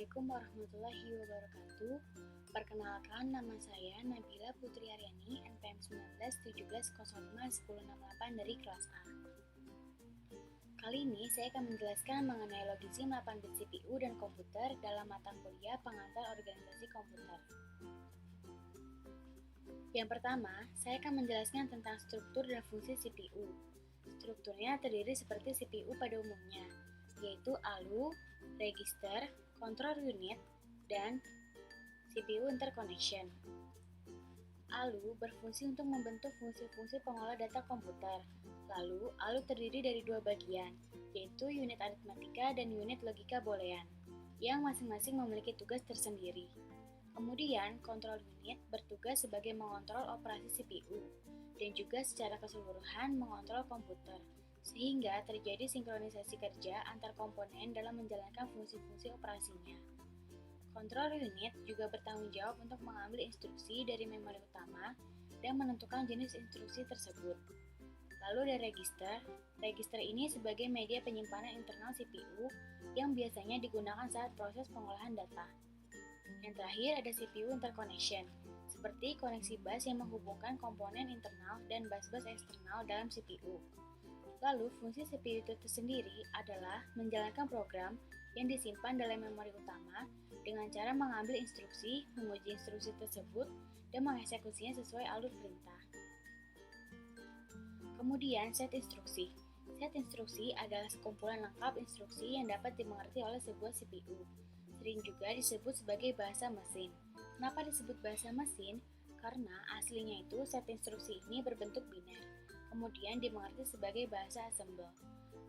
Assalamualaikum warahmatullahi wabarakatuh. Perkenalkan, nama saya Nabila Putri Aryani, NPM 1917051068 dari kelas A. Kali ini saya akan menjelaskan mengenai logisme 8-bit CPU dan komputer dalam mata kuliah pengantar organisasi komputer. Yang pertama, saya akan menjelaskan tentang struktur dan fungsi CPU. Strukturnya terdiri seperti CPU pada umumnya, yaitu ALU, register, control unit, dan CPU interconnection. ALU berfungsi untuk membentuk fungsi-fungsi pengolah data komputer. Lalu, ALU terdiri dari dua bagian, yaitu unit aritmatika dan unit logika boolean, yang masing-masing memiliki tugas tersendiri. Kemudian, control unit bertugas sebagai mengontrol operasi CPU, dan juga secara keseluruhan mengontrol komputer, sehingga terjadi sinkronisasi kerja antar komponen dalam menjalankan fungsi-fungsi operasinya. Control unit juga bertanggung jawab untuk mengambil instruksi dari memori utama dan menentukan jenis instruksi tersebut. Lalu ada register. Register ini sebagai media penyimpanan internal CPU yang biasanya digunakan saat proses pengolahan data. Yang terakhir ada CPU interconnection, seperti koneksi bus yang menghubungkan komponen internal dan bus-bus eksternal dalam CPU. Lalu, fungsi CPU itu sendiri adalah menjalankan program yang disimpan dalam memori utama dengan cara mengambil instruksi, menguji instruksi tersebut, dan mengeksekusinya sesuai alur perintah. Kemudian, set instruksi. Set instruksi adalah sekumpulan lengkap instruksi yang dapat dimengerti oleh sebuah CPU. Sering juga disebut sebagai bahasa mesin. Kenapa disebut bahasa mesin? Karena aslinya itu set instruksi ini berbentuk biner, kemudian dimengerti sebagai bahasa assembly.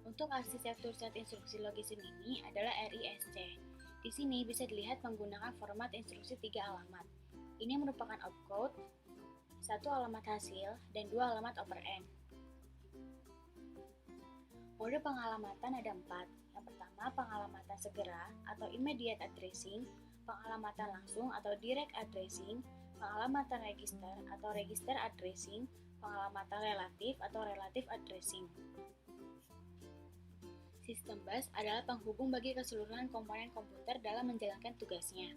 Untuk arsitektur set instruksi logisme ini adalah RISC. Di sini bisa dilihat menggunakan format instruksi 3 alamat. Ini merupakan opcode, 1 alamat hasil, dan 2 alamat operand. Mode pengalamatan ada 4. Yang pertama, pengalamatan segera atau immediate addressing, pengalamatan langsung atau direct addressing, pengalamatan register atau register addressing, pengalamatan relatif atau relative addressing. Sistem bus adalah penghubung bagi keseluruhan komponen komputer dalam menjalankan tugasnya.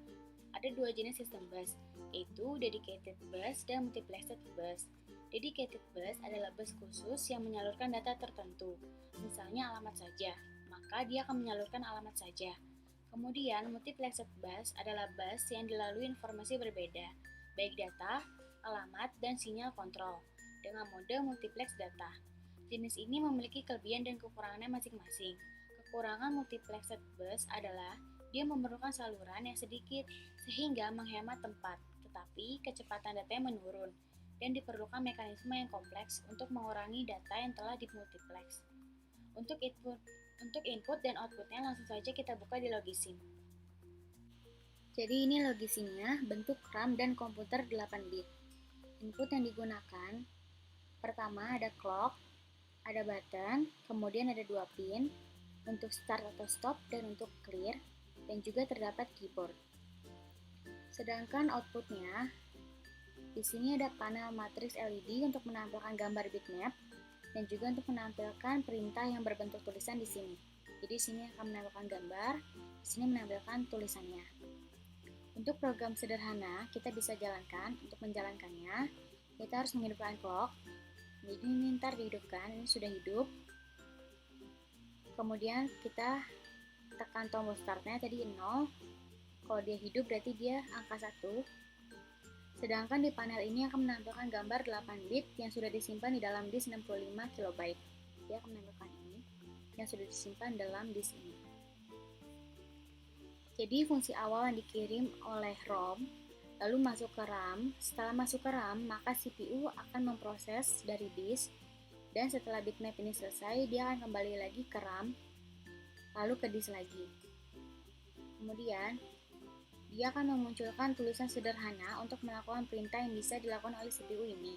Ada dua jenis sistem bus, yaitu dedicated bus dan multiplexed bus. Dedicated bus adalah bus khusus yang menyalurkan data tertentu, misalnya alamat saja, maka dia akan menyalurkan alamat saja. Kemudian, multiplexed bus adalah bus yang dilalui informasi berbeda, baik data, alamat, dan sinyal kontrol, dengan mode multiplex data. Jenis ini memiliki kelebihan dan kekurangannya masing-masing. Kekurangan multiplexed bus adalah dia memerlukan saluran yang sedikit sehingga menghemat tempat, tetapi kecepatan datanya menurun dan diperlukan mekanisme yang kompleks untuk mengurangi data yang telah dimultiplex. Untuk input dan outputnya langsung saja kita buka di logisme. Jadi ini logismenya, bentuk RAM dan komputer 8 bit. Input yang digunakan, pertama ada clock, ada button, kemudian ada 2 pin, untuk start atau stop dan untuk clear, dan juga terdapat keyboard. Sedangkan outputnya, di sini ada panel matriks LED untuk menampilkan gambar bitmap dan juga untuk menampilkan perintah yang berbentuk tulisan di sini. Jadi di sini akan menampilkan gambar, di sini menampilkan tulisannya. Untuk program sederhana kita bisa jalankan. Untuk menjalankannya, kita harus menghidupkan clock. Jadi ini ntar dihidupkan, ini sudah hidup. Kemudian kita tekan tombol startnya tadi 0. Kalau dia hidup berarti dia angka 1. Sedangkan di panel ini akan menampilkan gambar 8 bit yang sudah disimpan di dalam disk 65 KB. Dia akan menampilkan ini yang sudah disimpan dalam disk ini. Jadi fungsi awal yang dikirim oleh ROM lalu masuk ke RAM. Setelah masuk ke RAM, maka CPU akan memproses dari disk dan setelah bitmap ini selesai, dia akan kembali lagi ke RAM lalu ke disk lagi. Kemudian dia akan memunculkan tulisan sederhana untuk melakukan perintah yang bisa dilakukan oleh CPU ini.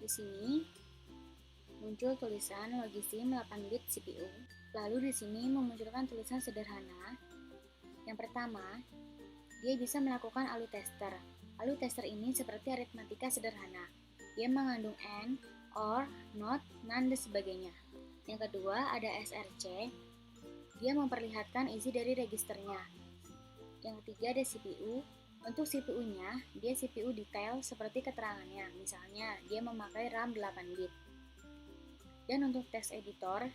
Di sini muncul tulisan logisme 8 bit CPU. Lalu di sini memunculkan tulisan sederhana. Yang pertama, dia bisa melakukan ALU tester. Lalu tester ini seperti aritmatika sederhana. Dia mengandung AND, OR, NOT, NAND, dan sebagainya. Yang kedua ada SRC. Dia memperlihatkan isi dari registernya. Yang ketiga ada CPU. Untuk CPU-nya, dia CPU detail seperti keterangannya. Misalnya, dia memakai RAM 8 bit. Dan untuk text editor,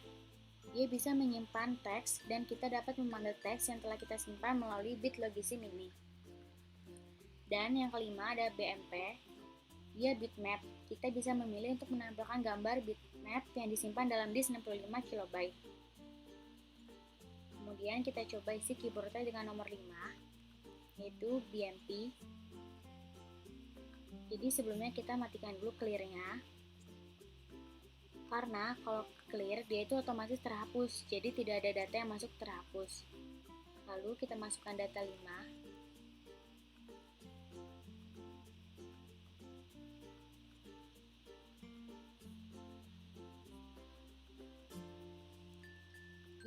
dia bisa menyimpan teks dan kita dapat memanggil teks yang telah kita simpan melalui bit logisim ini. Dan yang kelima ada BMP, dia bitmap. Kita bisa memilih untuk menampilkan gambar bitmap yang disimpan dalam disk 65 KB. Kemudian kita coba isi keyboardnya dengan nomor 5, yaitu BMP. Jadi sebelumnya kita matikan dulu clear-nya. Karena kalau clear dia itu otomatis terhapus, jadi tidak ada data yang masuk terhapus. Lalu kita masukkan data 5.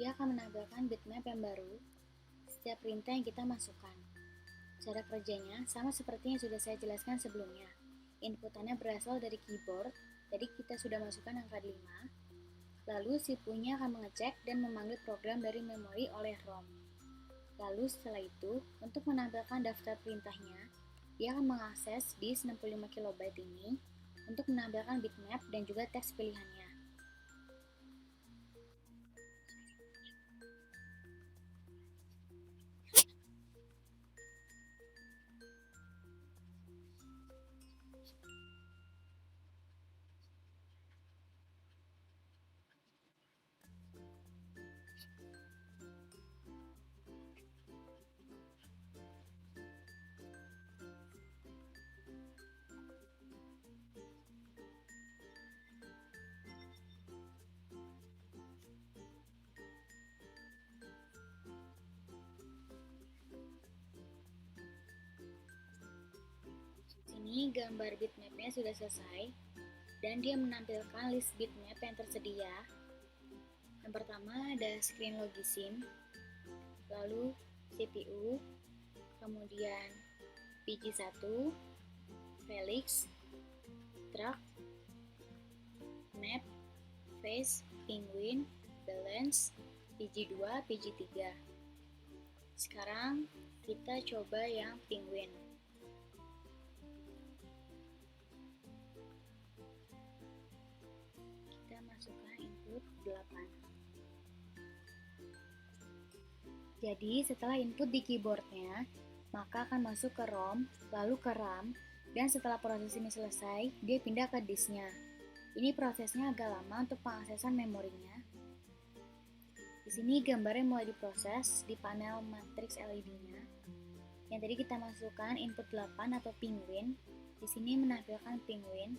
Dia akan menampilkan bitmap yang baru setiap perintah yang kita masukkan. Cara kerjanya sama seperti yang sudah saya jelaskan sebelumnya. Inputannya berasal dari keyboard, tadi kita sudah masukkan angka 5. Lalu CPU-nya akan mengecek dan memanggil program dari memori oleh ROM. Lalu setelah itu, untuk menampilkan daftar perintahnya, dia akan mengakses disk 65 KB ini untuk menampilkan bitmap dan juga teks pilihannya. Ini gambar bitmapnya sudah selesai dan dia menampilkan list bitmap yang tersedia. Yang pertama ada screen logisim, lalu CPU, kemudian PG1, Felix, truck, map, face, penguin, balance, PG2, PG3. Sekarang kita coba yang penguin. Masukkan input 8. Jadi setelah input di keyboardnya, maka akan masuk ke ROM, lalu ke RAM, dan setelah proses ini selesai, dia pindah ke disknya. Ini prosesnya agak lama untuk pengaksesan memorinya. Di sini gambarnya mulai diproses di panel matriks LED-nya. Yang tadi kita masukkan input 8 atau penguin, di sini menampilkan penguin.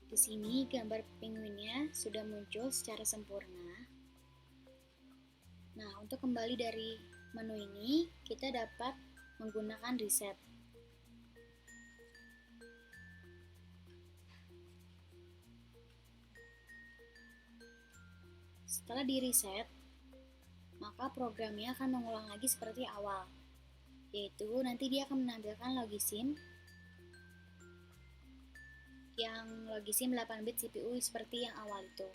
Di sini gambar penguinnya sudah muncul secara sempurna. Nah, untuk kembali dari menu ini, kita dapat menggunakan reset. Setelah di reset, maka programnya akan mengulang lagi seperti awal, yaitu nanti dia akan menampilkan logisim, yang logisim 8 bit CPU seperti yang awal itu.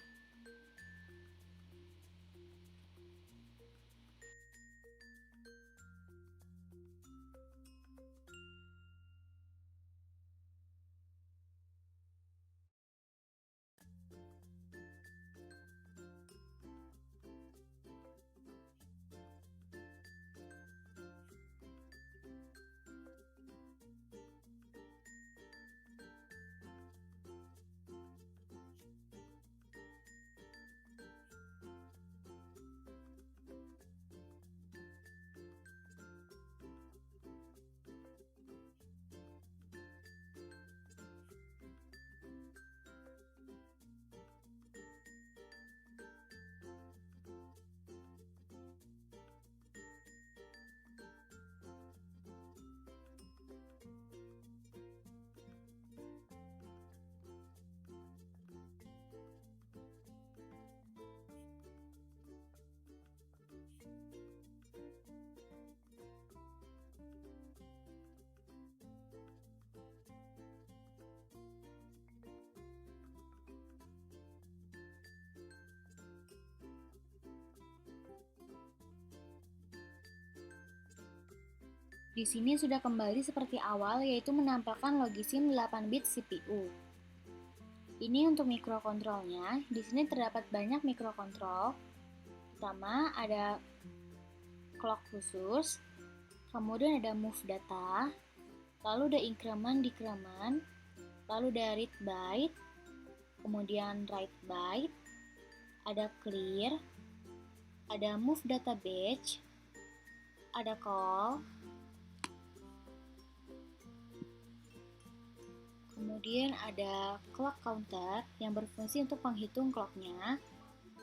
Di sini sudah kembali seperti awal, yaitu menampilkan logisim 8 bit CPU. Ini untuk mikrokontrolnya. Di sini terdapat banyak mikrokontrol. Pertama ada clock khusus, kemudian ada move data, lalu ada increment, decrement, lalu ada read byte, kemudian write byte, ada clear, ada move data batch, ada call, kemudian ada clock counter yang berfungsi untuk menghitung clocknya,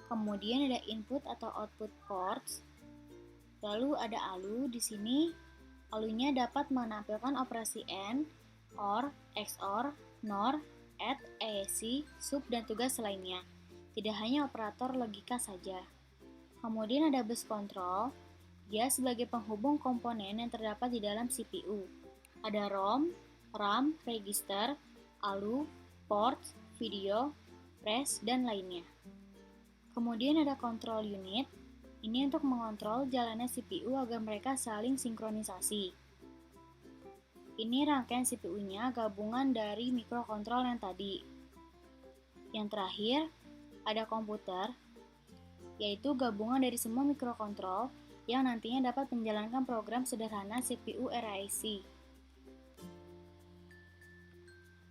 kemudian ada input atau output ports, lalu ada ALU. Di sini ALU-nya dapat menampilkan operasi AND, OR, XOR, NOR, ADD, ASC, SUB, dan tugas lainnya. Tidak hanya operator logika saja. Kemudian ada bus control, dia sebagai penghubung komponen yang terdapat di dalam CPU. Ada ROM, RAM, register, ALU, port, video, flash, dan lainnya. Kemudian ada control unit, ini untuk mengontrol jalannya CPU agar mereka saling sinkronisasi. Ini rangkaian CPU-nya gabungan dari mikrokontrol yang tadi. Yang terakhir, ada komputer, yaitu gabungan dari semua mikrokontrol yang nantinya dapat menjalankan program sederhana CPU RISC.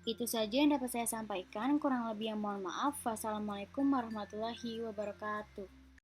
Itu saja yang dapat saya sampaikan, kurang lebih yang mohon maaf. Wassalamualaikum warahmatullahi wabarakatuh.